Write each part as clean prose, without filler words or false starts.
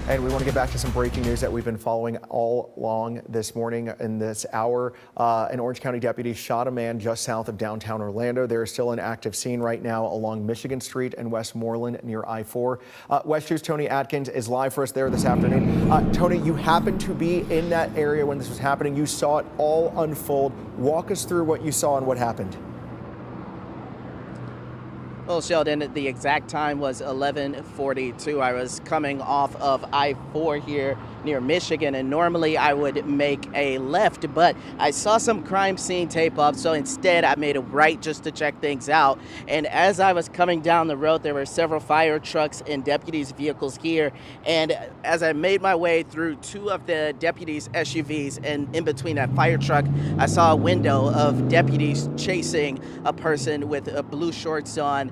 And we want to get back to some breaking news that we've been following all along this morning in this hour. An Orange County deputy shot a man just south of downtown Orlando. There is still an active scene right now along Michigan Street and Westmoreland near I-4. West 2's Tony Atkins is live for us there this afternoon. Tony, you happened to be in that area when this was happening. You saw it all unfold. Walk us through what you saw and what happened. Well, Sheldon, the exact time was 11:42. I was coming off of I-4 here near Michigan, and normally I would make a left, but I saw some crime scene tape up, so instead I made a right just to check things out. And as I was coming down the road, there were several fire trucks and deputies' vehicles here, and as I made my way through two of the deputies' SUVs, and in between that fire truck, I saw a window of deputies chasing a person with blue shorts on.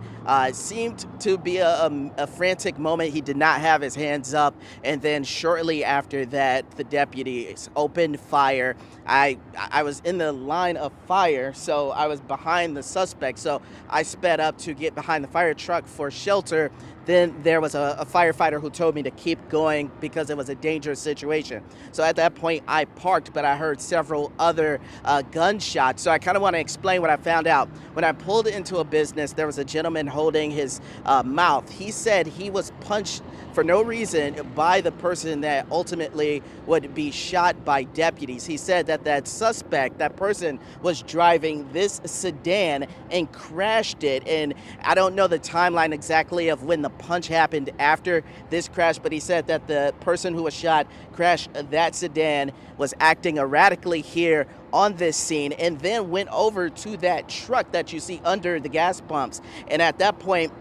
Seemed to be a frantic moment. He did not have his hands up, and then shortly after that, the deputies opened fire. I was in the line of fire, so I was behind the suspect, so I sped up to get behind the fire truck for shelter. Then there was a firefighter who told me to keep going because it was a dangerous situation. So at that point, I parked, but I heard several other gunshots. So I kind of want to explain what I found out. When I pulled into a business, there was a gentleman holding his mouth. He said he was punched for no reason by the person that ultimately would be shot by deputies. He said that that suspect, that person, was driving this sedan and crashed it. And I don't know the timeline exactly of when the punch happened after this crash, but he said that the person who was shot crashed that sedan, was acting erratically here on this scene, and then went over to that truck that you see under the gas pumps. And at that point,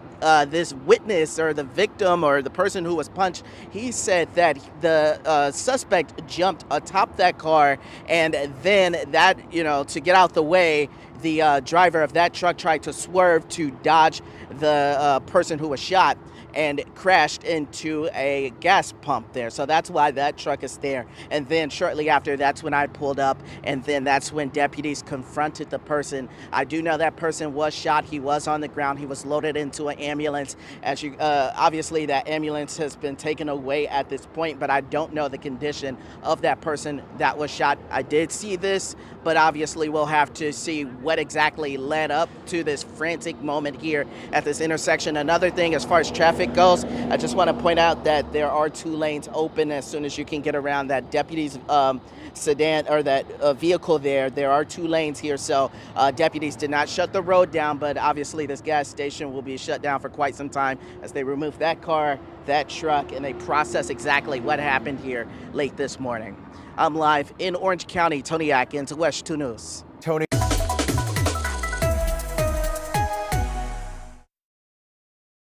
this witness or the victim or the person who was punched, he said that the suspect jumped atop that car, and then that, to get out the way, the driver of that truck tried to swerve to dodge the person who was shot and crashed into a gas pump there. So that's why that truck is there. And then shortly after, that's when I pulled up, and then that's when deputies confronted the person. I do know that person was shot. He was on the ground. He was loaded into an ambulance. As you, obviously that ambulance has been taken away at this point, but I don't know the condition of that person that was shot. I did see this, but obviously we'll have to see what exactly led up to this frantic moment here at this intersection. Another thing, as far as traffic goes, I just want to point out that there are two lanes open as soon as you can get around that deputy's sedan or that vehicle there. There are two lanes here, so deputies did not shut the road down, but obviously this gas station will be shut down for quite some time as they remove that car, that truck, and they process exactly what happened here late this morning. I'm live in Orange County. Tony Atkins, West 2 News. Tony.